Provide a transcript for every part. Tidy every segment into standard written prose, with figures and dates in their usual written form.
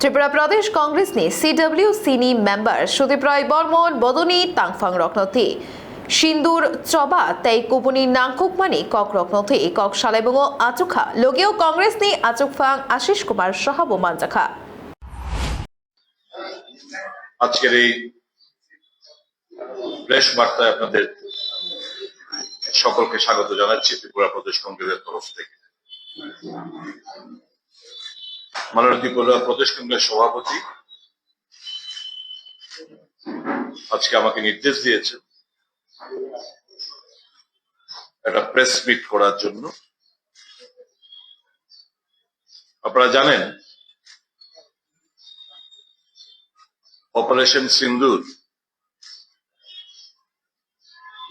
त्रिपुरा प्रदेश कांग्रेस ने CWCनी मेंबर सुदीप राय बर्मन बदनी तांगफांग रत्नथि सिंदूर चबा तई कुपनी नांगकुक मानी কক रत्नथि কক सालाइबंगो आचुखा लोगेও कांग्रेस ने आचुकफांग आशीष कुमार साहाबो मानजाखा আজকের এই প্রেস বার্তায় আপনাদের সকলকে স্বাগত জানাচ্ছি ত্রিপুরা প্রদেশ কংগ্রেসের তরফ থেকে। মাননীয় ত্রিপুরা প্রদেশ কংগ্রেস সভাপতি আজকে আমাকে নির্দেশ দিয়েছে একটা প্রেস মিট করার জন্য। আপনারা জানেন অপারেশন সিন্দুর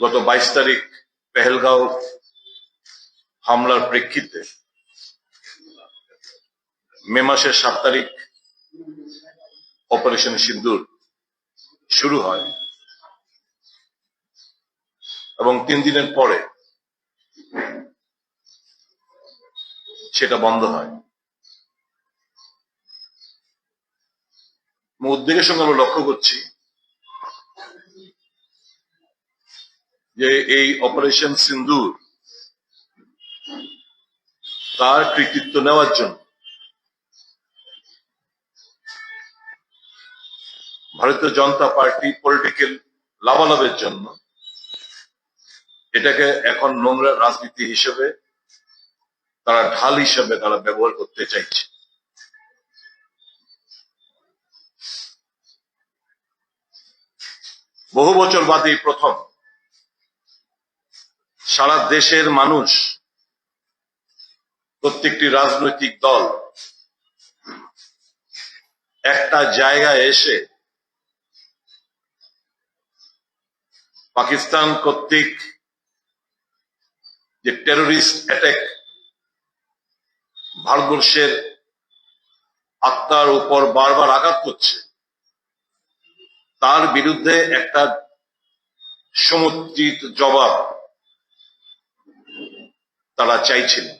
গত 22 তারিখ পেহেলগাঁও হামলার প্রেক্ষিতে মে মাসের 7 তারিখ অপারেশন সিন্দুর শুরু হয় এবং 3 দিনের পরে সেটা বন্ধ হয়। উদ্বেগের সঙ্গে আমরা লক্ষ্য করছি যে এই অপারেশন সিন্দুর তার কৃতিত্ব নেওয়ার জন্য ভারতীয় জনতা পার্টি পলিটিক্যাল লাভালাভের জন্য এটাকে এখন নোংরা রাজনীতি হিসেবে তারা ঢাল হিসেবে তারা ব্যবহার করতে চাইছে। বহু বছর বাদে প্রথম সারা দেশের মানুষ প্রত্যেকটি রাজনৈতিক দল একটা জায়গায় এসে পাকিস্তান কর্তৃক যে টেররিস্ট অ্যাটাক ভারতবর্ষের আত্মার উপর বারবার আঘাত করছে তার বিরুদ্ধে একটা সমুচিত জবাব তারা চাইছিলেন।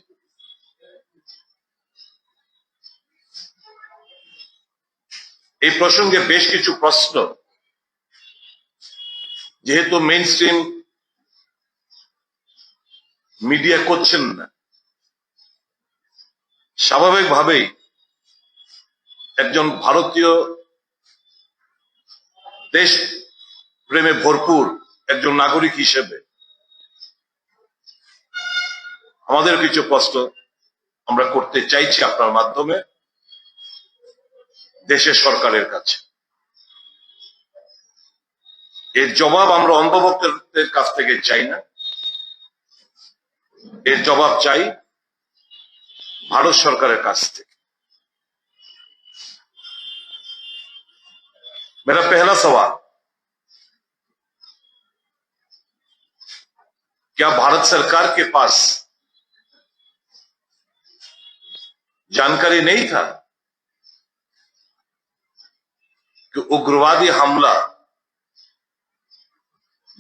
এই প্রসঙ্গে বেশ কিছু প্রশ্ন যেহেতু মেইন স্ট্রিম মিডিয়া করছেন না, স্বাভাবিকভাবেই একজন ভারতীয় দেশ প্রেমে ভরপুর একজন নাগরিক হিসেবে আমাদের কিছু প্রশ্ন আমরা করতে চাইছি আপনার মাধ্যমে দেশের সরকারের কাছে। এর জবাব আমরা অন্ধভক্তদের কাছ থেকে চাই না, এর জবাব চাই ভারত সরকারের কাছ থেকে। मेरा पहला सवाल, क्या भारत सरकार के पास जानकारी नहीं था कि उग्रवादी हमला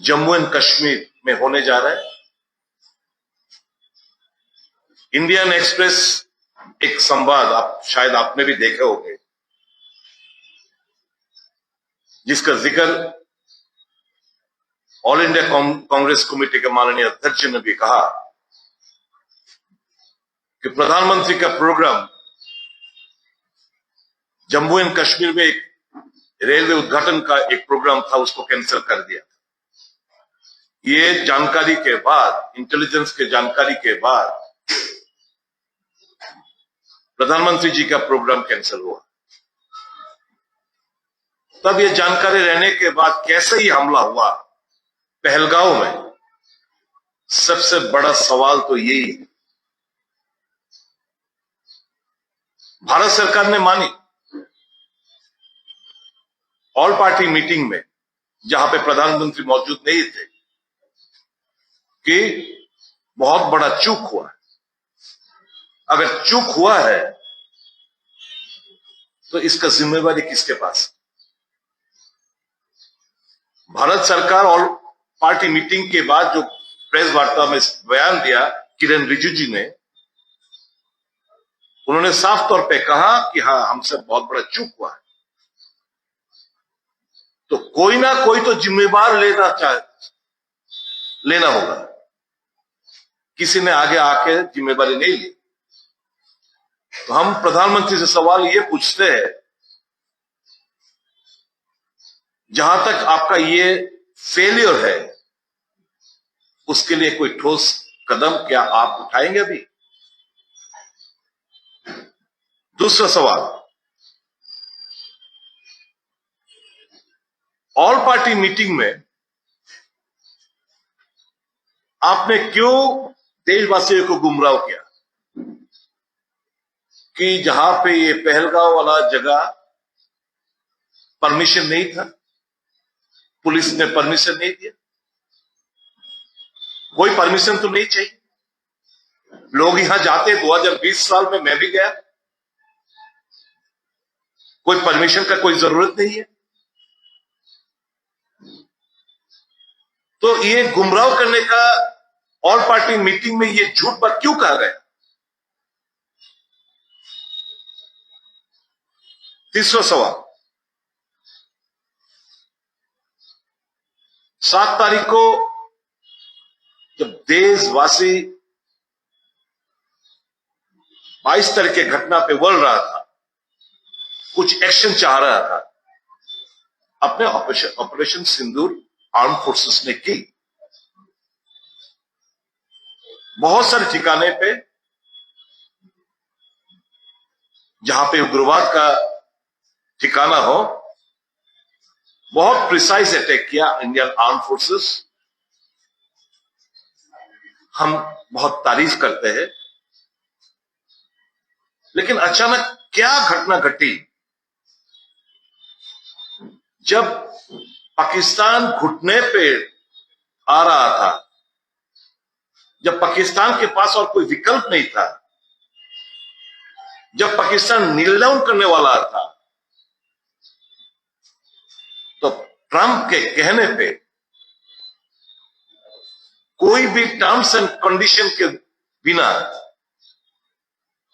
जम्मू एंड कश्मीर में होने जा रहा है? इंडियन एक्सप्रेस एक संवाद शायद आपने भी देखे होंगे जिसका जिक्र ऑल इंडिया कांग्रेस कमेटी के माननीय अध्यक्ष ने भी कहा कि प्रधानमंत्री का प्रोग्राम जम्मू एंड कश्मीर में एक रेलवे उद्घाटन का एक प्रोग्राम था, उसको कैंसिल कर दिया। ये जानकारी के बाद, इंटेलिजेंस के जानकारी के बाद प्रधानमंत्री जी का प्रोग्राम कैंसिल हुआ। तब ये जानकारी रहने के बाद कैसे ही हमला हुआ पहलगांव में, सबसे बड़ा सवाल तो यही है। भारत सरकार ने मानी ऑल पार्टी मीटिंग में, जहां पे प्रधानमंत्री मौजूद नहीं थे, कि बहुत बड़ा चूक हुआ है। अगर चूक हुआ है तो इसका जिम्मेवारी किसके पास? भारत सरकार और पार्टी मीटिंग के बाद जो प्रेस वार्ता में बयान दिया किरण रिजिजू ने, उन्होंने साफ तौर पे कहा कि हाँ, हमसे बहुत बड़ा चूक हुआ है। तो कोई ना कोई तो जिम्मेवार लेना होगा। किसी ने आगे आके जिम्मेदारी नहीं ली। तो हम प्रधानमंत्री से सवाल ये पूछते हैं, जहां तक आपका ये फेलियर है, उसके लिए कोई ठोस कदम क्या आप उठाएंगे अभी? दूसरा सवाल, ऑल पार्टी मीटिंग में आपने क्यों देशवासियों को गुमराह किया कि जहां पे ये पहलगांव वाला जगह परमिशन नहीं था, पुलिस ने परमिशन नहीं दिया? कोई परमिशन तो नहीं चाहिए। लोग यहां जाते, 2020 साल में मैं भी गया, कोई परमिशन का कोई जरूरत नहीं है। तो ये गुमराह करने का ऑल पार्टी मीटिंग में ये झूठ बात क्यों कहा गया? तीसरा सवाल, 7 तारीख को जब देशवासी 22 तारीख के घटना पे बोल रहा था, कुछ एक्शन चाह रहा था, अपने ऑपरेशन सिंदूर आर्म फोर्सेस ने की। बहुत सारे ठिकाने पे जहां पे उग्रवाद का ठिकाना हो, बहुत प्रिसाइज अटैक किया इंडियन आर्म फोर्सेस। हम बहुत तारीफ करते हैं, लेकिन अचानक क्या घटना घटी जब पाकिस्तान घुटने पे आ रहा था, जब पाकिस्तान के पास और कोई विकल्प नहीं था, जब पाकिस्तान नील डाउन करने वाला था, तो ट्रंप के कहने पे कोई भी टर्म्स एंड कंडीशन के बिना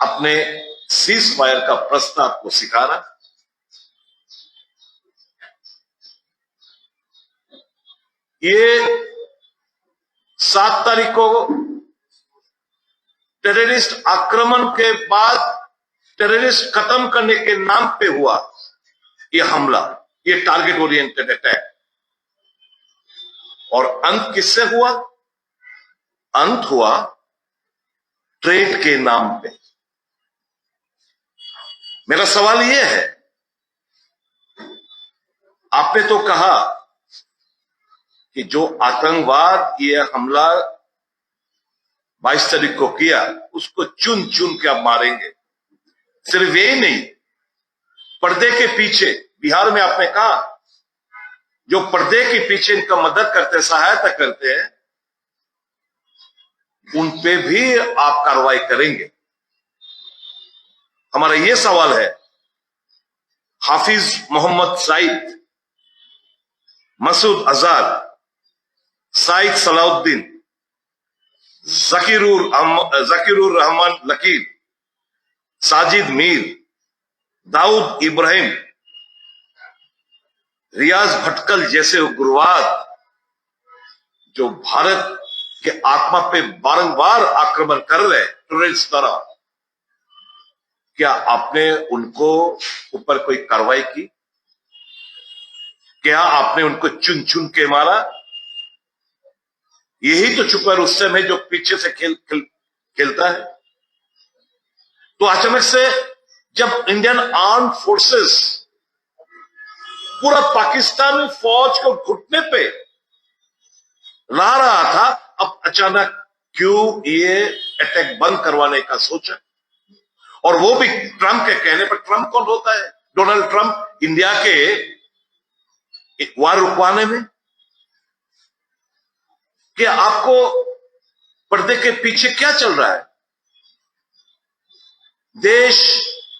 अपने सीज फायर का प्रस्ताव को स्वीकारा। ये 7 तारीख को टेररिस्ट आक्रमण के बाद टेररिस्ट खत्म करने के नाम पे हुआ ये हमला, ये टारगेट ओरिएंटेड अटैक। और अंत किससे हुआ? अंत हुआ ट्रेड के नाम पे। मेरा सवाल यह है, आपने तो कहा कि जो आतंकवाद ये हमला 22 तारीख को किया, उसको चुन चुन के आप मारेंगे। सिर्फ यही नहीं, पर्दे के पीछे, बिहार में आपने कहा, जो पर्दे के पीछे इनका मदद करते, सहायता करते हैं, उन पे भी आप कार्रवाई करेंगे। हमारा यह सवाल है, हाफिज मोहम्मद सईद, मसूद अजहर, साइद सलाउद्दीन, जकीरुर रहमान लकीर, साजिद मीर, दाऊद इब्राहिम, रियाज भटकल जैसे उग्रवाद जो भारत के आत्मा पे बारंबार आक्रमण कर रहे टेररिस्ट तरह, क्या आपने उनको ऊपर कोई कार्रवाई की? क्या आपने उनको चुन चुन के मारा? यही तो छुपा रुस्तम है जो पीछे से खेलता है। तो अचानक से जब इंडियन आर्म फोर्सेस पूरा पाकिस्तानी फौज को घुटने पे ला रहा था, अब अचानक क्यों ये अटैक बंद करवाने का सोचा? और वो भी ट्रंप के कहने पर। ट्रंप कौन होता है? डोनाल्ड ट्रंप, इंडिया के वार रुकवाने में। क्या आपको पर्दे के पीछे क्या चल रहा है?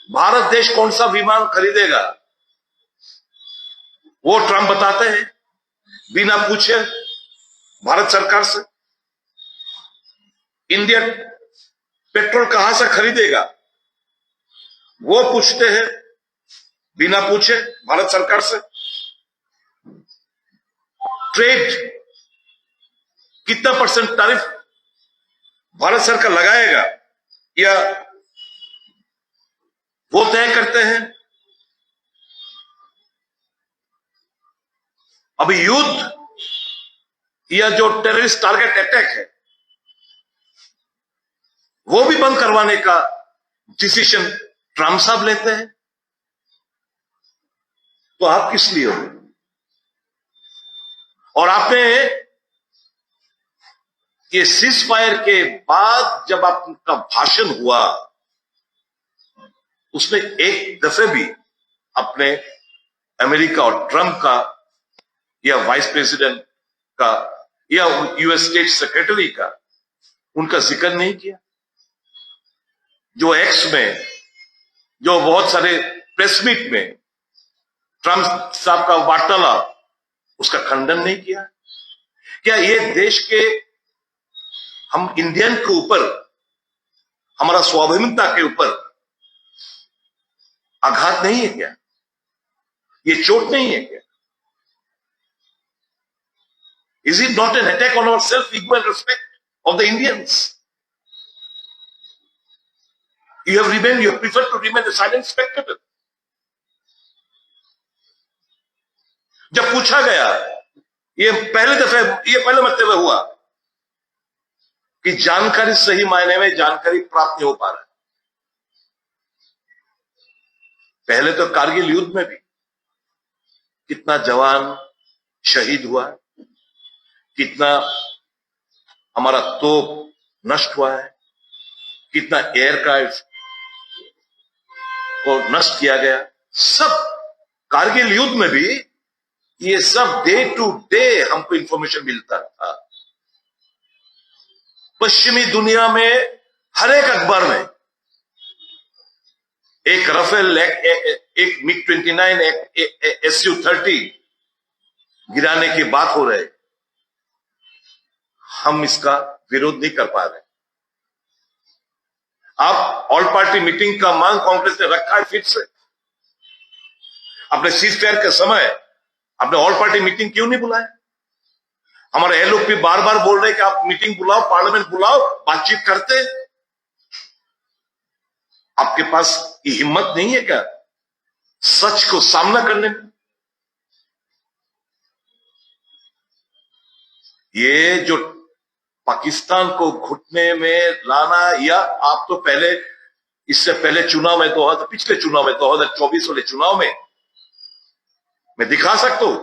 भारत देश कौन सा विमान खरीदेगा, वो ट्रंप बताते हैं बिना पूछे भारत सरकार से। इंडियन पेट्रोल कहां से खरीदेगा, वो पूछते हैं बिना पूछे भारत सरकार से ट्रेड कितना परसेंट टैरिफ भारत सरकार लगाएगा या वो तय करते हैं। अभी युद्ध या जो टेररिस्ट टारगेट अटैक है वो भी बंद करवाने का डिसीजन ट्रंप साहब लेते हैं, तो आप किस लिए हो। और आपने ये सीज फायर के बाद जब आपका भाषण हुआ उसमें एक दफे भी अपने अमेरिका और ट्रंप का या वाइस प्रेसिडेंट का या यूएस स्टेट सेक्रेटरी का उनका जिक्र नहीं किया। जो एक्स में जो बहुत सारे प्रेस मीट में ट्रंप साहब का वार्तालाप उसका खंडन नहीं किया। क्या ये देश के हम इंडियन के ऊपर हमारा स्वाभिमानता के ऊपर आघात नहीं है क्या, ये चोट नहीं है क्या? Is it not an attack on our self-ego and respect of the Indians? You have preferred to remain a silent spectator. जब पूछा गया ये पहले मरतबा हुआ कि जानकारी सही मायने में जानकारी प्राप्त नहीं हो पा रहा है। पहले तो कारगिल युद्ध में भी कितना जवान शहीद हुआ है, कितना हमारा तोप नष्ट हुआ है, कितना एयरक्राफ्ट को नष्ट किया गया। सब कारगिल युद्ध में भी ये सब डे टू डे हमको इंफॉर्मेशन मिलता था। पश्चिमी दुनिया में हर एक अखबार में एक राफेल, एक मिग 29, एक SU-30 गिराने की बात हो रही, हम इसका विरोध नहीं कर पा रहे। आप ऑल पार्टी मीटिंग का मांग कांग्रेस ने रखा है फिर से। अपने सीज फायर के समय आपने ऑल पार्टी मीटिंग क्यों नहीं बुलाया? हमारे LOP बार बार बोल रहे कि आप मीटिंग बुलाओ, पार्लियामेंट बुलाओ, बातचीत करते। आपके पास ये हिम्मत नहीं है क्या सच को सामना करने में? ये जो पाकिस्तान को घुटने में लाना, या आप तो पहले इससे पहले चुनाव में पिछले चुनाव में 2024 वाले चुनाव में मैं दिखा सकता हूं,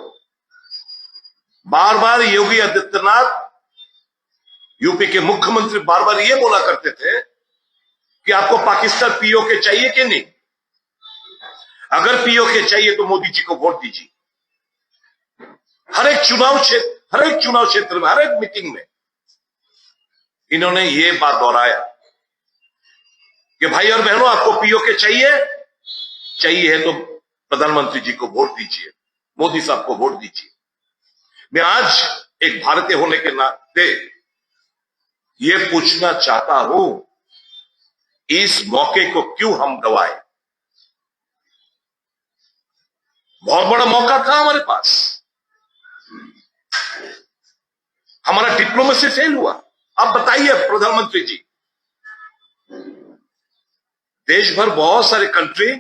बार बार योगी आदित्यनाथ यूपी के मुख्यमंत्री बार बार ये बोला करते थे कि आपको पाकिस्तान POK चाहिए कि नहीं। अगर POK चाहिए तो मोदी जी को वोट दीजिए। हर एक चुनाव क्षेत्र में, हर एक मीटिंग में इन्होंने ये बात दोहराया कि भाई और बहनों, आपको POK चाहिए है तो प्रधानमंत्री जी को वोट दीजिए, मोदी साहब को वोट दीजिए। मैं आज एक भारतीय होने के नाते ये पूछना चाहता हूं, इस मौके को क्यों हम गवाए? बहुत बड़ा मौका था हमारे पास। हमारा डिप्लोमेसी फेल हुआ। अब बताइए प्रधानमंत्री जी, देश भर बहुत सारे कंट्री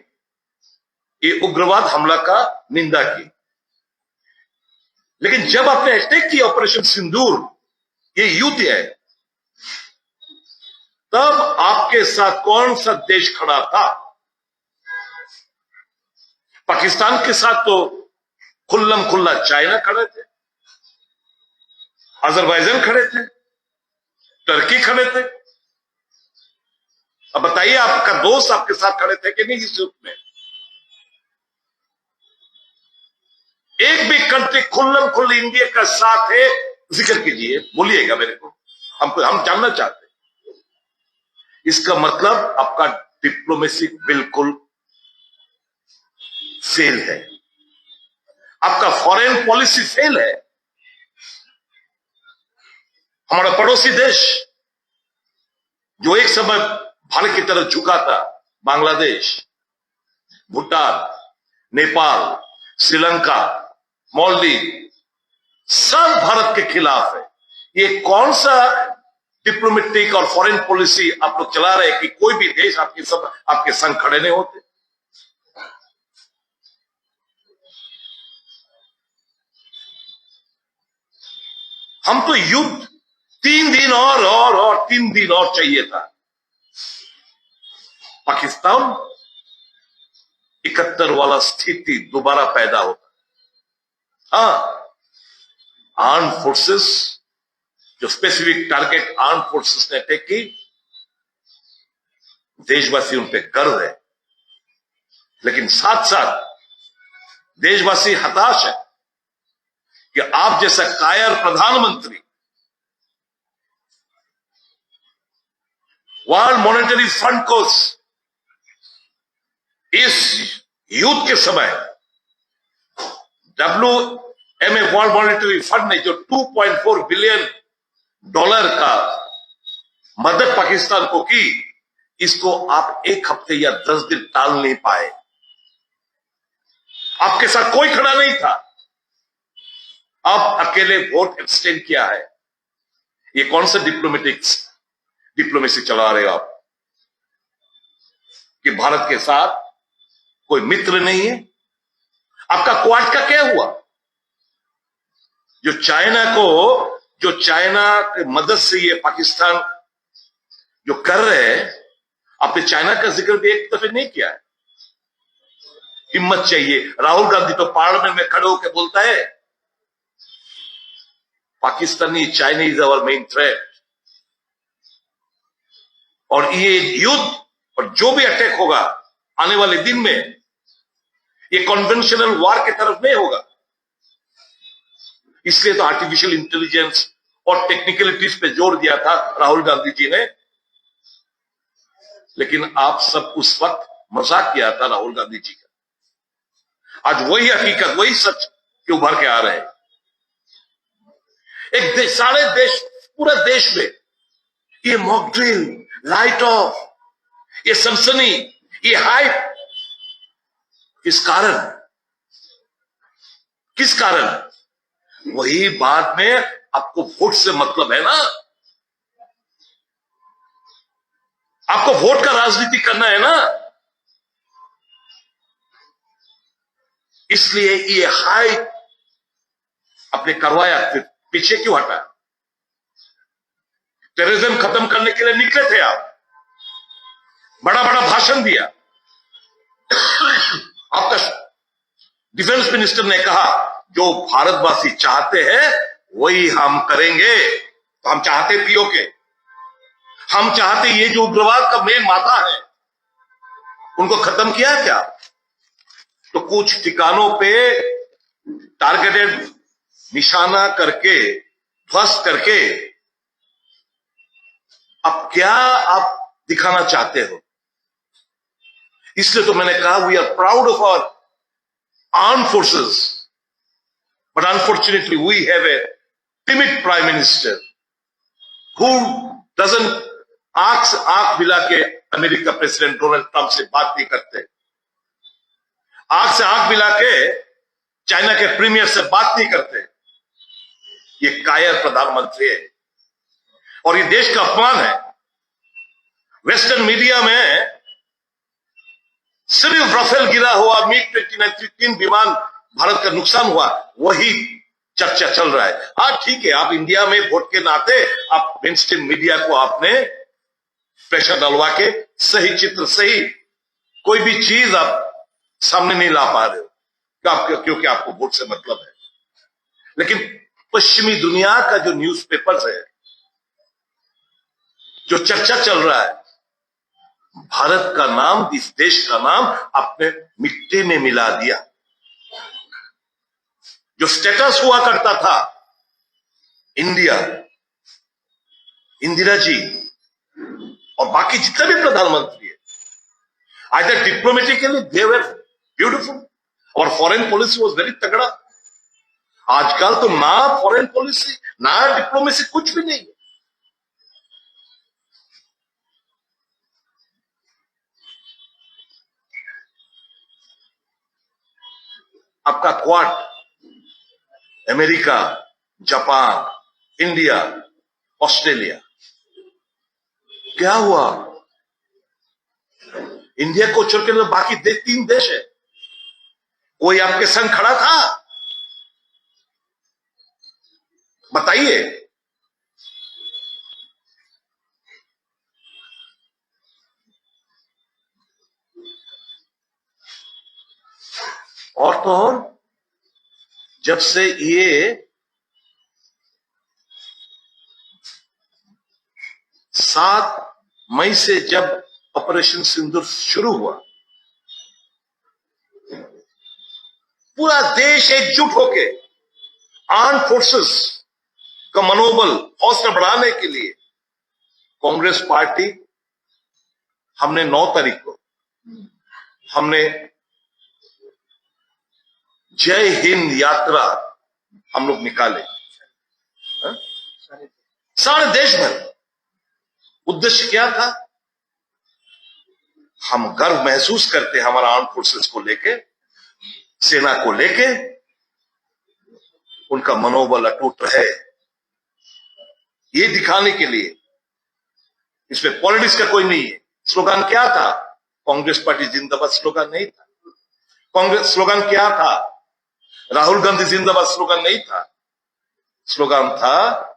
ये उग्रवाद हमला का निंदा की, लेकिन जब आपने अटैक किया ऑपरेशन सिंदूर, ये युद्ध है, तब आपके साथ कौन सा देश खड़ा था? पाकिस्तान के साथ तो खुल्लम खुल्ला चाइना खड़े थे, अजरबैजान खड़े थे, टर्की खड़े थे। अब बताइए, आपका दोस्त आपके साथ खड़े थे कि नहीं इस युद्ध में? एक भी कंट्री खुल्लम खुल्ले इंडिया का साथ है, जिक्र कीजिए, बोलिएगा मेरे को, हम जानना चाहते हैं। इसका मतलब आपका डिप्लोमेसी बिल्कुल फेल है, आपका फॉरेन पॉलिसी फेल है। हमारा पड़ोसी देश जो एक समय भारत की तरफ झुका था, बांग्लादेश, भूटान, नेपाल, श्रीलंका, मालदीव सब भारत के खिलाफ है। ये कौन सा डिप्लोमेटिक और फॉरेन पॉलिसी आप लोग चला रहे हैं कि कोई भी देश आपके संग खड़े नहीं होते? हम तो युद्ध 3 दिन और 3 दिन और चाहिए था। पाकिस्तान 71 वाला स्थिति दोबारा पैदा होता। हाँ, आर्म फोर्सेस जो स्पेसिफिक टारगेट आर्म फोर्सेस ने अटैक की, देशवासी उन पे गर्व है, लेकिन साथ साथ देशवासी हताश है कि आप जैसा कायर प्रधानमंत्री वर्ल्ड मॉनेटरी फंड को इस युद्ध के समय WMF वर्ल्ड मॉनेटरी फंड ने जो $2.4 बिलियन का मदद पाकिस्तान को की, इसको आप 1 हफ्ते या 10 दिन टाल नहीं पाए। आपके साथ कोई खड़ा नहीं था, आप अकेले वोट एक्सटेंड किया है। ये कौन सा डिप्लोमेसी चला रहे हो आप कि भारत के साथ कोई मित्र नहीं है? आपका क्वाड का क्या हुआ? जो चाइना की मदद से ये पाकिस्तान जो कर रहे हैं, आपने चाइना का जिक्र भी एक दफे नहीं किया है। हिम्मत चाहिए। राहुल गांधी तो पार्लियामेंट में खड़े होकर बोलता है Pakistani Chinese our main threat, और ये युद्ध और जो भी अटैक होगा आने वाले दिन में, ये कन्वेंशनल वार की तरफ नहीं होगा। इसलिए तो आर्टिफिशियल इंटेलिजेंस और टेक्निकलिटीज पे जोर दिया था राहुल गांधी जी ने, लेकिन आप सब उस वक्त मजाक किया था राहुल गांधी जी का। आज वही हकीकत, वही सच के उभर के आ रहे हैं। सारे देश, पूरा देश में ये मॉक ड्रिल, लाइट ऑफ, ये सनसनी, ये हाइप, किस कारण? वही बाद में आपको वोट से मतलब है ना, आपको वोट का राजनीति करना है ना, इसलिए ये हाइप आपने करवाया, फिर पीछे क्यों हटा? टेररिज्म खत्म करने के लिए निकले थे आप, बड़ा बड़ा भाषण दिया। आपका डिफेंस मिनिस्टर ने कहा जो भारतवासी चाहते हैं वही हम करेंगे। तो हम चाहते पीओके, हम चाहते ये जो उग्रवाद का मेन माथा है उनको खत्म किया क्या? तो कुछ ठिकानों पे टारगेटेड निशाना करके, ध्वस्त करके, अब क्या आप दिखाना चाहते हो? इसलिए तो मैंने कहा we are proud of our arm forces, but unfortunately we have a timid prime minister who doesn't आंख मिला के अमेरिका प्रेसिडेंट डोनाल्ड ट्रंप से बात नहीं करते, आंख से आंख मिला के चाइना के प्रीमियर से बात नहीं करते। ये कायर प्रधानमंत्री है और ये देश का अपमान है। वेस्टर्न मीडिया में सिर्फ राफेल गिरा हुआ, मिग 29 विमान भारत का नुकसान हुआ, वही चर्चा चल रहा है। हाँ ठीक है, आप इंडिया में वोट के नाते आप मेनस्ट्रीम मीडिया को आपने प्रेशर डलवा के सही चित्र, सही कोई भी चीज आप सामने नहीं ला पा रहे हो क्योंकि आपको वोट से मतलब है। लेकिन पश्चिमी दुनिया का जो न्यूज़पेपर्स है, जो चर्चा चल रहा है, भारत का नाम, इस देश का नाम आपने मिट्टी में मिला दिया। जो स्टेटस हुआ करता था इंडिया, इंदिरा जी और बाकी जितने भी प्रधानमंत्री है, आइदर डिप्लोमेटिकली दे वर ब्यूटीफुल और फॉरेन पॉलिसी वाज वेरी तगड़ा। आजकल तो ना फॉरेन पॉलिसी ना डिप्लोमेसी, कुछ भी नहीं। आपका quad, America, Japan, India, Australia, क्या हुआ? इंडिया को छोड़ के बाकी 3 देश है, कोई आपके संग खड़ा था? बताइए। और तो और, जब से ये 7 मई से जब ऑपरेशन सिंदूर शुरू हुआ, पूरा देश एकजुट होके आर्म फोर्सेस का मनोबल, हौसला बढ़ाने के लिए कांग्रेस पार्टी, हमने 9 तारीख को हमने जय हिंद यात्रा हम लोग निकाले, हाँ? सारे देश भर। उद्देश्य क्या था? हम गर्व महसूस करते हैं हमारा आर्म फोर्सेस को लेके, सेना को लेके, उनका मनोबल अटूट रहे, ये दिखाने के लिए। इसमें पॉलिटिक्स का कोई नहीं है। स्लोगन क्या था? कांग्रेस पार्टी जिंदाबाद स्लोगन नहीं था। कांग्रेस स्लोगन क्या था? राहुल गांधी जिंदाबाद स्लोगन नहीं था। स्लोगन था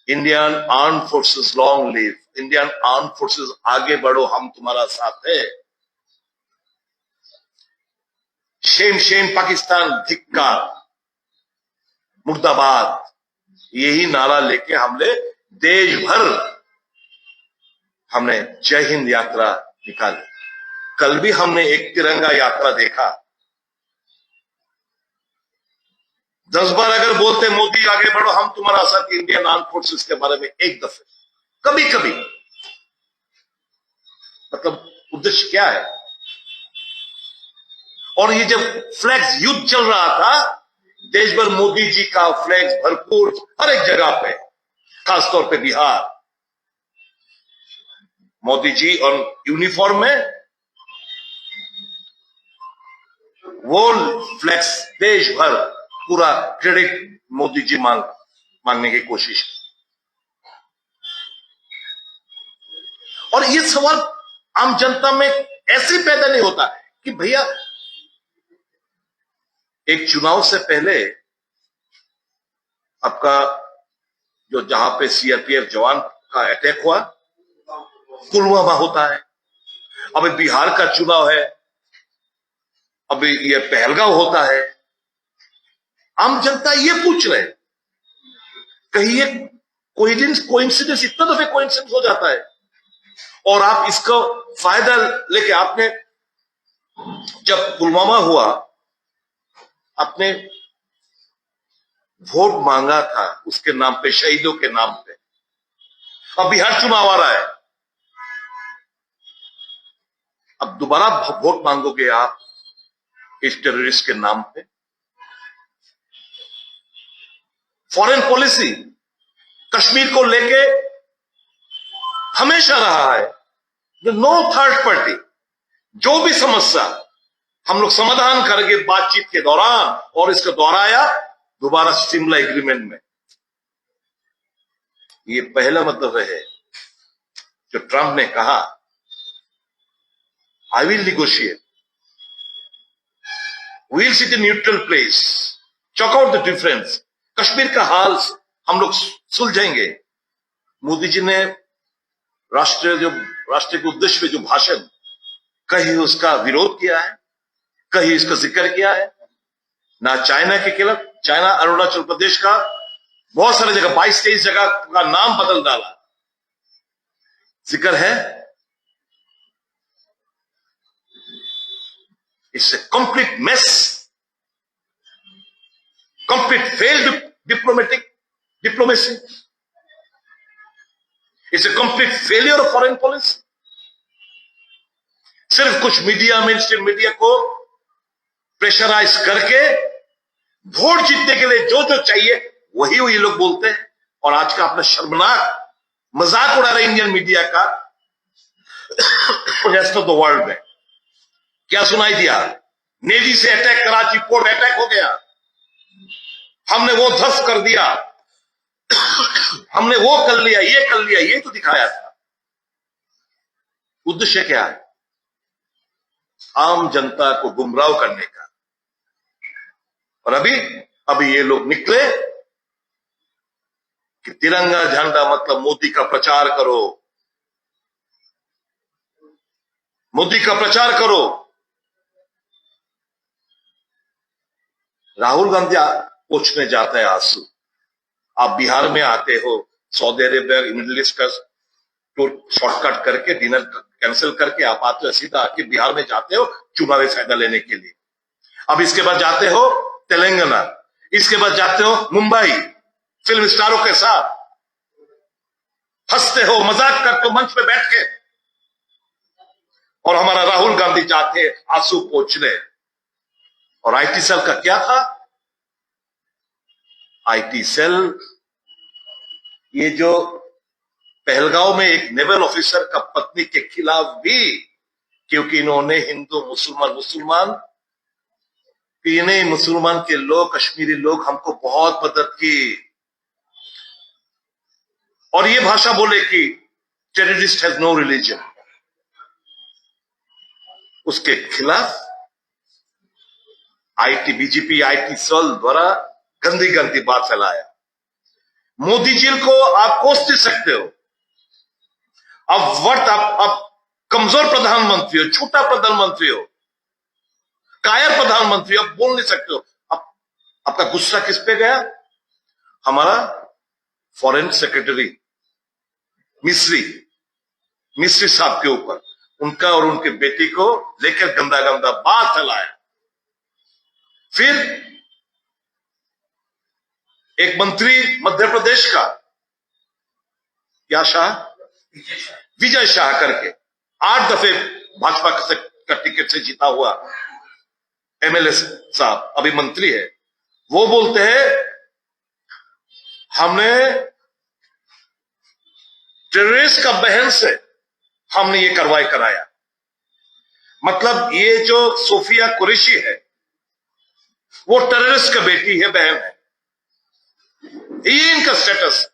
Indian arm forces long live, Indian arm forces आगे बढ़ो, हम तुम्हारा साथ है। शेम शेम पाकिस्तान, धिक्कार, मुर्दाबाद, यही नारा लेके हमने देश भर हमने जय हिंद यात्रा निकाली। कल भी हमने एक तिरंगा यात्रा देखा। 10 बार अगर बोलते मोदी आगे बढ़ो, हम तुम्हारा साथ, इंडियन आर्म फोर्सेस के बारे में एक दफे, कभी कभी, मतलब उद्देश्य क्या है? और ये जब फ्लैग्स युद्ध चल रहा था, देश भर मोदी जी का फ्लैग्स भरपूर हर एक जगह पे, खासतौर पे बिहार, मोदी जी और यूनिफॉर्म में, वो फ्लैक्स देश भर, पूरा क्रेडिट मोदी जी मांगने की कोशिश की। और ये सवाल आम जनता में ऐसे पैदा नहीं होता कि भैया, एक चुनाव से पहले आपका जो जहां पे सीआरपीएफ जवान का अटैक हुआ, पुलवामा होता है, अभी बिहार का चुनाव है, अभी ये पहलगांव होता है। आम जनता ये पूछ रहे, कहीं ये कोइंसिडेंस, इतना दफे कोइंसिडेंस हो जाता है, और आप इसका फायदा लेके, आपने जब पुलवामा हुआ, आपने वोट मांगा था उसके नाम पे, शहीदों के नाम पे। अब बिहार चुनाव आ रहा है, अब दोबारा वोट मांगोगे आप इस टेररिस्ट के नाम पे? फॉरेन पॉलिसी कश्मीर को लेके हमेशा रहा है, नो थर्ड पार्टी, जो भी समस्या हम लोग समाधान करेंगे बातचीत के दौरान, और इसका दोहराया दोबारा शिमला एग्रीमेंट में। ये पहला मतलब है जो ट्रंप ने कहा, I will negotiate, we'll sit in neutral place, chalk out the difference, Kashmir का हाल हम लोग सुलझेंगे। मोदी जी ने राष्ट्र के उद्देश्य में जो भाषण, कहीं उसका विरोध किया है, कहीं इसका जिक्र किया है ना। चाइना के खिलाफ, चाइना अरुणाचल प्रदेश का बहुत सारी जगह, 22-23 जगह का नाम बदल डाला, जिक्र है। It's a complete mess, complete failed diplomacy, it's a complete failure of foreign policy. सिर्फ कुछ मीडिया, मेन स्ट्रीम मीडिया को प्रेशराइज करके वोट जीतने के लिए जो जो चाहिए वही लोग बोलते हैं। और आज का अपना शर्मनाक मजाक उड़ा रहे इंडियन मीडिया का रेस्ट ऑफ द वर्ल्ड में। क्या सुनाई दिया? नेवी से अटैक, कराची पोर्ट अटैक हो गया, हमने वो ध्वस्त कर दिया, हमने वो कर लिया, ये कर लिया, ये तो दिखाया था। उद्देश्य क्या है? आम जनता को गुमराह करने का। और अभी ये लोग निकले कि तिरंगा झंडा मतलब मोदी का प्रचार करो, मोदी का प्रचार करो। राहुल गांधी पूछने जाता है आंसू, आप बिहार में आते हो, सऊदी अरेबिया, मिडिल ईस्ट का टूर शॉर्टकट करके, डिनर कैंसिल करके आप आते हो, सीधा आके बिहार में जाते हो चुनावी फायदा लेने के लिए। अब इसके बाद जाते हो तेलंगाना, इसके बाद जाते हो मुंबई, फिल्म स्टारों के साथ हंसते हो, मजाक करते हो मंच पे बैठ के। और हमारा राहुल गांधी जाते आंसू पोंछने। और आईटी सेल का क्या था? आईटी सेल, ये जो पहलगांव में एक नेवल ऑफिसर का पत्नी के खिलाफ भी, क्योंकि इन्होंने हिंदू मुसलमान पीने, मुसलमान के लोग, कश्मीरी लोग हमको बहुत मदद की, और ये भाषा बोले कि टेररिस्ट हैज नो रिलीजन, उसके खिलाफ बीजेपी आईटी सेल द्वारा गंदी गंदी बात फैलाया। मोदी जी को आप कोस दे सकते हो, अब कमजोर प्रधानमंत्री हो, छोटा प्रधानमंत्री हो, कायर प्रधानमंत्री, अब बोल नहीं सकते हो। अब आपका गुस्सा किस पे गया? हमारा फॉरेन सेक्रेटरी मिस्री साहब के ऊपर, उनका और उनके बेटी को लेकर गंदा गंदा बात फैलाया। फिर एक मंत्री मध्य प्रदेश का, क्या शाह, विजय शाह करके, 8 दफे भाजपा का टिकट से जीता हुआ एमएलए साहब, अभी मंत्री है, वो बोलते हैं हमने टेररिस्ट का बहन से हमने ये कार्रवाई कराया। मतलब ये जो सोफिया कुरैशी है वो टेररिस्ट का बेटी है, बहन है, ये इनका status.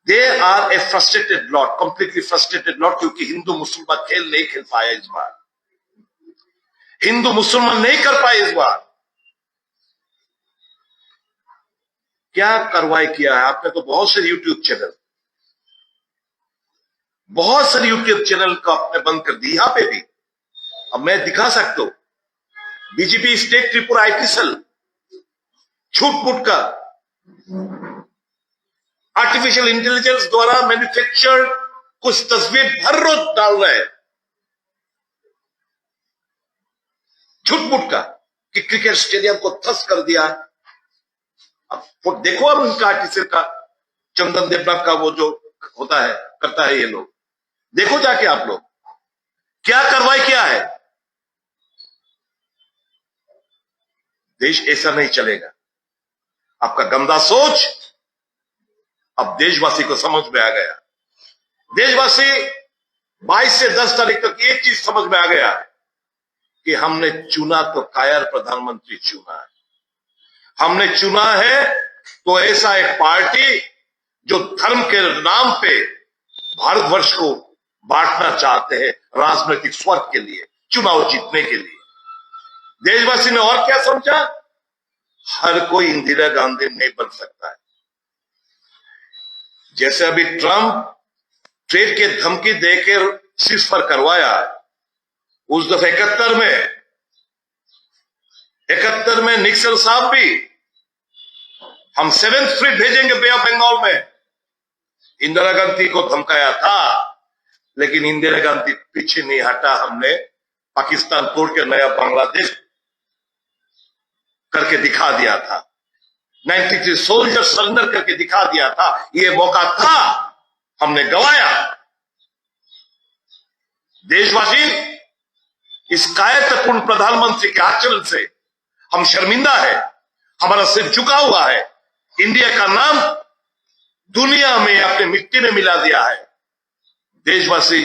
They are a frustrated lot, completely frustrated lot, क्योंकि हिंदू मुसलमान खेल नहीं खेल पाया इस बार, हिंदू मुसलमान नहीं कर पाए इस बार। क्या कार्रवाई किया है आपने? तो बहुत सारे यूट्यूब चैनल को आपने बंद कर दी, यहां पे भी अब मैं दिखा सकता हूं, BJP state Tripura IT cell छूट फूट का आर्टिफिशियल इंटेलिजेंस द्वारा मैन्युफैक्चर्ड कुछ तस्वीर हर रोज डाल रहे हैं, छूट फूट का, कि क्रिकेट स्टेडियम को ध्वस्त कर दिया। अब देखो, अब उनका आर्टिफिशियल का, चंदन देवनाथ का वो जो होता है, करता है ये लोग, देखो जाके आप लोग क्या कार्रवाई किया है। देश ऐसा नहीं चलेगा। आपका गंदा सोच अब देशवासी को समझ में आ गया। देशवासी 22 से 10 तारीख तक एक चीज समझ में आ गया कि हमने चुना तो कायर प्रधानमंत्री चुना है, हमने चुना है तो ऐसा एक पार्टी जो धर्म के नाम पे भारतवर्ष को बांटना चाहते हैं राजनीतिक स्वार्थ के लिए, चुनाव जीतने के लिए। देशवासी ने और क्या समझा? हर कोई इंदिरा गांधी नहीं बन सकता है। जैसे अभी ट्रंप ट्रेड के धमकी देकर सीजफायर करवाया, उस दफे 71 में निक्सन साहब भी, हम 7th फ्लीट भेजेंगे बे ऑफ बंगाल में, इंदिरा गांधी को धमकाया था, लेकिन इंदिरा गांधी पीछे नहीं हटा। हमने पाकिस्तान तोड़ के नया बांग्लादेश करके दिखा दिया था, 93 सोल्जर सरेंडर करके दिखा दिया था। ये मौका था, हमने गवाया। देशवासी इस कायरतापूर्ण प्रधानमंत्री के आचरण से हम शर्मिंदा है, हमारा सिर झुका हुआ है। इंडिया का नाम दुनिया में अपने मिट्टी में मिला दिया है। देशवासी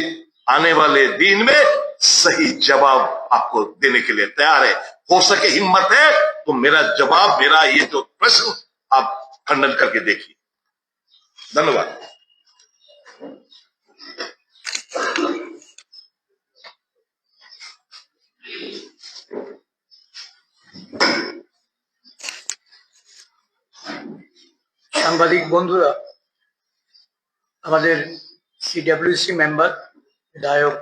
आने वाले दिन में सही जवाब आपको देने के लिए तैयार है। हो सके हिम्मत है तो मेरा जवाब, मेरा ये जो प्रश्न आप खंडन करके देखिए। धन्यवाद। সাংবাদিক বন্ধুরা, আমাদের সিডব্লিউসি মেম্বার বিধায়ক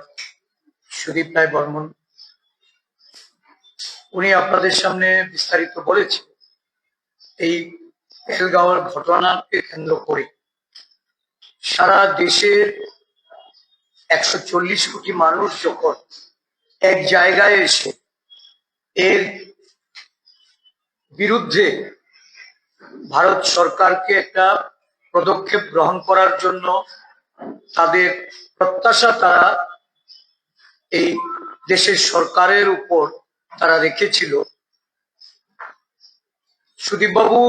সুদীপ রায় বর্মন উনি আপনাদের সামনে বিস্তারিত বলেছেন। এই পেহেলগাঁওয়ের ঘটনাকে কেন্দ্র করে সারা দেশের 140 কোটি মানুষ যখন এক জায়গায় এসে এর বিরুদ্ধে ভারত সরকারকে একটা পদক্ষেপ গ্রহণ করার জন্য তাদের প্রত্যাশা তারা এই দেশের সরকারের উপর তারা রেখেছিল, সুদীপবাবু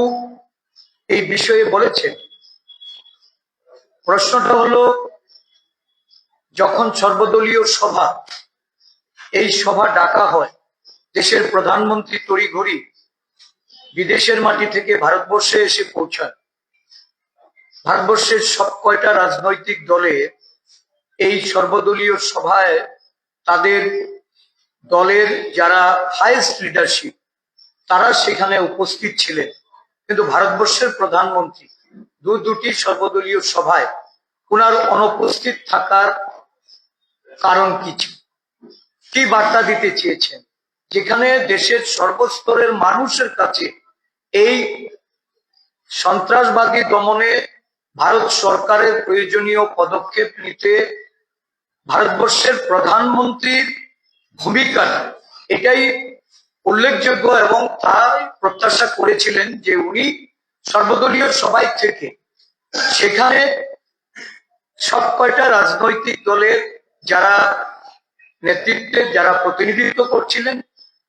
এই বিষয়ে বলেছেন। প্রশ্নটা হলো, যখন সর্বদলীয় সভা, এই সভা ডাকা হয়, দেশের প্রধানমন্ত্রী তড়িঘড়ি বিদেশের মাটি থেকে ভারতবর্ষে এসে পৌঁছান। ভারতবর্ষের সব কয়টা রাজনৈতিক দলে এই সর্বদলীয় সভায় তাদের দলের যারা হাইয়েস্ট লিডারশিপ তারা সেখানে উপস্থিত ছিলেন, কিন্তু ভারতবর্ষের প্রধানমন্ত্রী দুটি সর্বদলীয় সভায় ওনার অনুপস্থিত থাকার কারণ কি বার্তা দিতে চেয়েছেন? যেখানে দেশের সর্বস্তরের মানুষের কাছে এই সন্ত্রাসবাদী দমনে ভারত সরকারের প্রয়োজনীয় পদক্ষেপ নিতে ভারতবর্ষের প্রধানমন্ত্রীর ভূমিকা এটাই উল্লেখযোগ্য, এবং তাই প্রত্যাশা করেছিলেন যে উনি সর্বদলীয় সভায় থেকে সেখানে সব কয়টা রাজনৈতিক দলের যারা নেতৃত্বে যারা প্রতিনিধিত্ব করছিলেন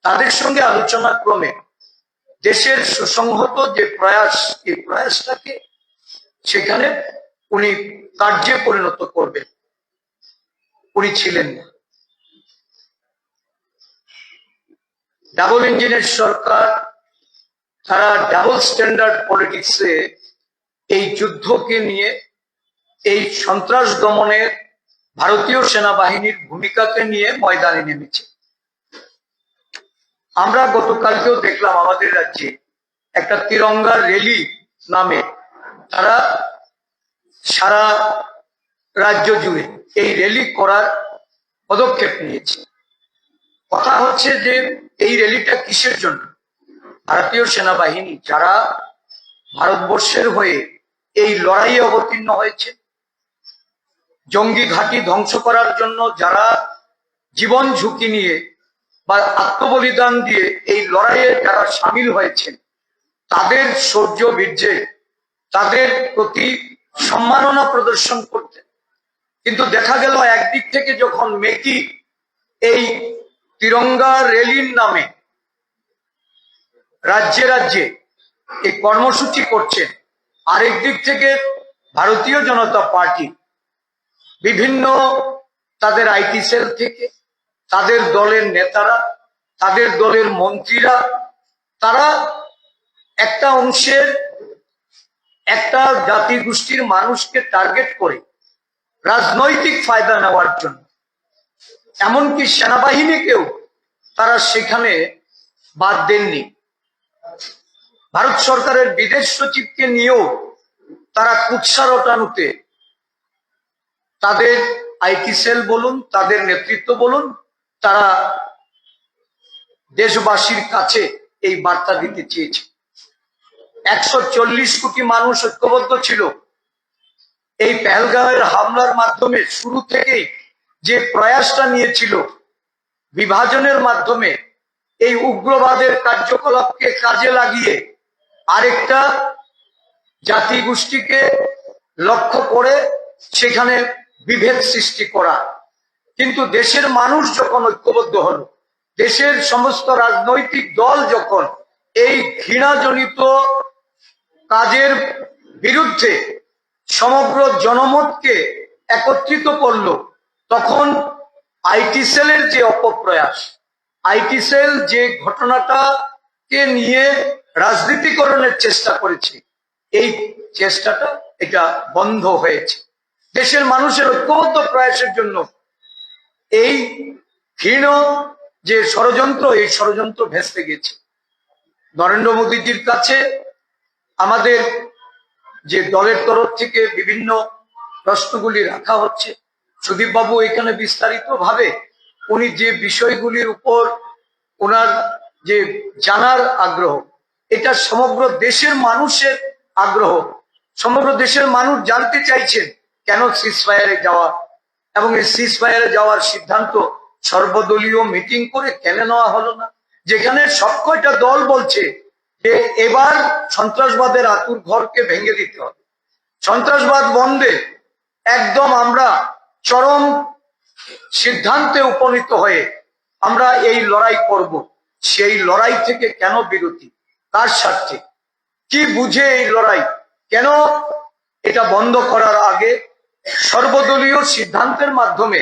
তাদের সঙ্গে আলোচনা ক্রমে দেশের সুসংহত যে প্রয়াস, এই প্রয়াসটাকে সেখানে উনি কার্যে পরিণত করবেন। উনি ছিলেন না। ডাবল ইঞ্জিনের সরকার, তারা ডাবল স্ট্যান্ডার্ড পলিটিক্সে এই যুদ্ধকে নিয়ে, এই সন্ত্রাস দমনের ভারতীয় সেনাবাহিনীর ভূমিকাকে নিয়ে ময়দানে নেমেছে। আমরা গতকালকেও দেখলাম আমাদের রাজ্যে একটা তিরঙ্গা র্যালি নামে তারা সারা রাজ্য জুড়ে এই র্যালি করার পদক্ষেপ নিয়েছে। কথা হচ্ছে যে এই র্যালিটা কিসের জন্য? ভারতীয় সেনাবাহিনী যারা ভারতবর্ষের হয়ে এই লড়াইয়ে অবতীর্ণ হয়েছে, জঙ্গি ঘাঁটি ধ্বংস করার জন্য যারা জীবন ঝুঁকি নিয়ে বা আত্মবলিদান দিয়ে এই লড়াইয়ে যারা সামিল হয়েছেন, তাদের শৌর্য বীর্যে তাদের প্রতি সম্মাননা প্রদর্শন করতে। কিন্তু দেখা গেল একদিক থেকে যখন মেকি এই তিরঙ্গা র্যালির নামে রাজ্যে রাজ্যে এই কর্মসূচি করছেন, আরেক দিক থেকে ভারতীয় জনতা পার্টি বিভিন্ন তাদের আইটি সেল থেকে তাদের দলের নেতারা, তাদের দলের মন্ত্রীরা, তারা একটা অংশের একটা জাতি গোষ্ঠীর মানুষকে টার্গেট করে রাজনৈতিক ফায়দা নেওয়ার জন্য, এমনকি সেনাবাহিনীকেও তারা সেখানে বাদ দেননি। ভারত সরকারের বিদেশ সচিবকে নিয়েও তারা কুৎসা রটানুতে তাদের আইটি সেল বলুন, তাদের নেতৃত্ব বলুন, তারা দেশবাসীর কাছে এই বার্তা দিতে চেয়েছে। 140 কোটি মানুষ ঐক্যবদ্ধ ছিল। এই পেহেলগাঁওয়ের হামলার মাধ্যমে শুরু থেকেই যে প্রয়াসটা নিয়েছিল বিভাজনের মাধ্যমে এই উগ্রবাদের কার্যকলাপকে কাজে লাগিয়ে আরেকটা জাতি গোষ্ঠীকে লক্ষ্য করে সেখানে বিভেদ সৃষ্টি করা। কিন্তু দেশের মানুষ যখন ঐক্যবদ্ধ হলো, দেশের সমস্ত রাজনৈতিক দল যখন এই ঘৃণাজনিত কাজের বিরুদ্ধে সমগ্র জনমতকে একত্রিত করলো, তখন আইটি সেলের যে অপপ্রয়াস, আইটি সেল যে ঘটনাটাকে নিয়ে রাজনীতিকরণের চেষ্টা করেছে, এই চেষ্টাটা এটা বন্ধ হয়েছে। দেশের মানুষের ঐক্যবদ্ধ প্রয়াসের জন্য এই ক্ষীণ যে ষড়যন্ত্র, এই ষড়যন্ত্র ভেস্তে গেছে। নরেন্দ্র মোদীজির কাছে আমাদের যে দলের তরফ থেকে বিভিন্ন প্রশ্নগুলি রাখা হচ্ছে, সুদীপ বাবু এখানে বিস্তারিত ভাবে উনি যে বিষয়গুলির উপর ওনার যে জানার আগ্রহ, এটা সমগ্র দেশের মানুষের আগ্রহ। সমগ্র দেশের মানুষ জানতে চাইছেন কেন সিজফায়ারে যাওয়া, এবং এই সিজফায়ারে যাওয়ার সিদ্ধান্ত সর্বদলীয় মিটিং করে কেন নেওয়া হলো না, যেখানে সব কয়টা দল বলছে যে এবার সন্ত্রাসবাদের আতুর ঘরকে ভেঙে দিতে হবে, সন্ত্রাসবাদ বন্ধে একদম আমরা চরম সিদ্ধান্তে উপনীত হয়ে আমরা এই লড়াই করব। সেই লড়াই থেকে কেন বিরতি, কার স্বার্থে, কি বুঝে এই লড়াই, কেন এটা বন্ধ করার আগে সর্বদলীয় সিদ্ধান্তের মাধ্যমে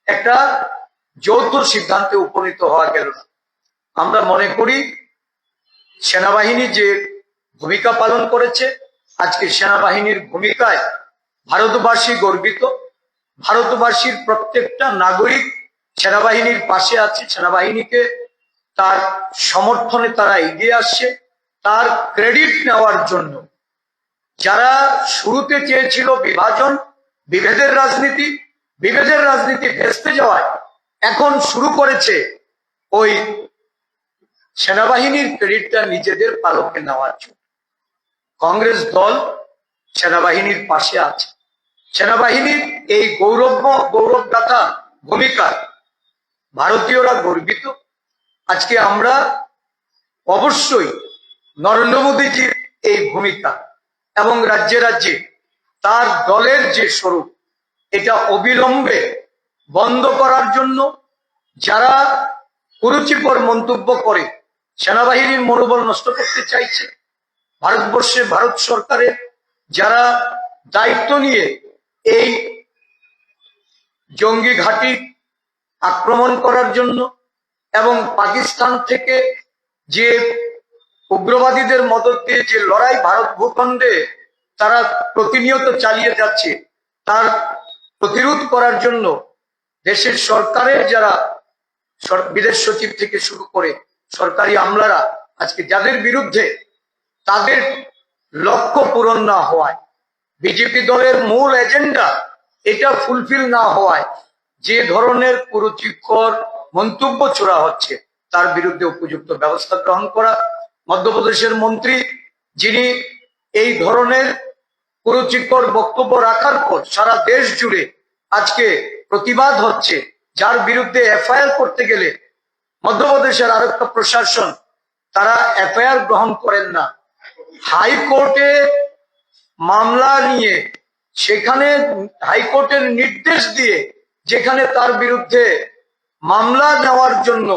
একটা যৌথ সিদ্ধান্তে উপনীত হওয়া গেল না? আমরা মনে করি সেনাবাহিনী যে ভূমিকা পালন করেছে, আজকে সেনাবাহিনীর ভূমিকায় ভারতবাসী গর্বিত। ভারতবাসীর প্রত্যেকটা নাগরিক সেনাবাহিনীর পাশে আছে, সেনাবাহিনীকে তার সমর্থনে তারা এগিয়ে আসছে। তার ক্রেডিট নেওয়ার জন্য যারা শুরুতে চেয়েছিল বিভাজন, বিভেদের রাজনীতি, বিভেদের রাজনীতি ভেস্তে যাওয়ায় এখন শুরু করেছে ওই সেনাবাহিনীর ক্রেডিটটা নিজেদের পালকে নেওয়ার জন্য। কংগ্রেস দল সেনাবাহিনীর পাশে আছে। সেনাবাহিনীর এই গৌরবগাথা ভূমিকা ভারতীয়রা গর্বিত। আজকে আমরা অবশ্যই নরেন্দ্র মোদীজির এই ভূমিকা এবং রাজ্যে রাজ্যে তার দলের যে স্বরূপ, এটা অবিলম্বে বন্ধ করার জন্য যারা কুরুচিকর মন্তব্য করে সেনাবাহিনীর মনোবল নষ্ট করতে চাইছে, ভারতবর্ষে ভারত সরকারের যারা দায়িত্ব নিয়ে এই জঙ্গি ঘাঁটি আক্রমণ করার জন্য এবং পাকিস্তান থেকে যে উগ্রবাদীদের মদত দিয়ে যে লড়াই ভারত ভূখণ্ডে তারা প্রতিনিয়ত চালিয়ে যাচ্ছে, তার প্রতিরোধ করার জন্য দেশের সরকারের যারা বিদেশ সচিব থেকে শুরু করে সরকারি আমলারা আজকে যাদের বিরুদ্ধে, তাদের লক্ষ্য পূরণ না হওয়ায়, বিজেপি দলের মূল এজেন্ডা এটা ফুলফিল না হওয়ায় যে ধরনের কুরুচিকর মন্তব্য ছোড়া হচ্ছে, তার বিরুদ্ধে উপযুক্ত ব্যবস্থা গ্রহণ করা। মধ্যপ্রদেশের মন্ত্রী যিনি এই ধরনের কুরুচিকর বক্তব্য রাখার পর সারা দেশ জুড়ে আজকে প্রতিবাদ হচ্ছে, যার বিরুদ্ধে এফআইআর করতে গেলে মধ্যপ্রদেশের আরক্ষা প্রশাসন তারা এফআইআর গ্রহণ করেন না। হাইকোর্টে মামলা নিয়ে সেখানে হাইকোর্টের নির্দেশ দিয়ে যেখানে তার বিরুদ্ধে মামলা নেওয়ার জন্য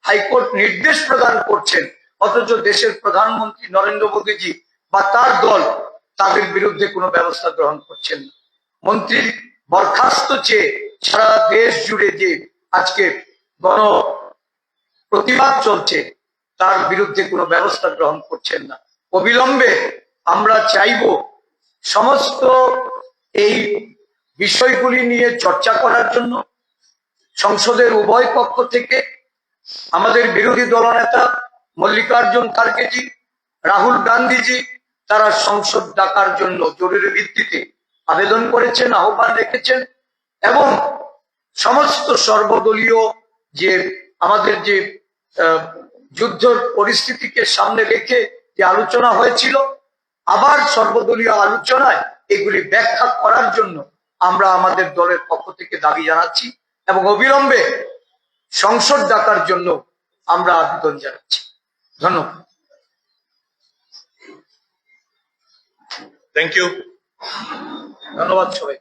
হাইকোর্ট নির্দেশ প্রদান করছেন, অথচ দেশের প্রধানমন্ত্রী নরেন্দ্র মোদীজি বা তার দল তাদের বিরুদ্ধে কোনো ব্যবস্থা গ্রহণ করছেন না। মন্ত্রীর বরখাস্ত চেয়ে সারা দেশ জুড়ে যে আজকে গণ প্রতিবাদ চলছে, তার বিরুদ্ধে কোনো ব্যবস্থা গ্রহণ করছেন না। অবিলম্বে আমরা চাইব সমস্ত এই বিষয়গুলি নিয়ে চর্চা করার জন্য সংসদের উভয় পক্ষ থেকে আমাদের বিরোধী দলনেতা মল্লিকার্জুন খাড়গেজি, রাহুল গান্ধীজি তারা সংসদ ডাকার জন্য জরুরি ভিত্তিতে আবেদন করেছেন, আহ্বান রেখেছেন, এবং সমস্ত সর্বদলীয় যে আমাদের যে যুদ্ধ পরিস্থিতিকে সামনে রেখে যে আলোচনা হয়েছিল, আবার সর্বদলীয় আলোচনায় এগুলি ব্যাখ্যা করার জন্য আমরা আমাদের দলের পক্ষ থেকে দাবি জানাচ্ছি এবং অবিলম্বে সংসদ ডাকার জন্য আমরা আবেদন জানাচ্ছি। ধন্যবাদ। Thank you. ধন্যবাদ সবাই।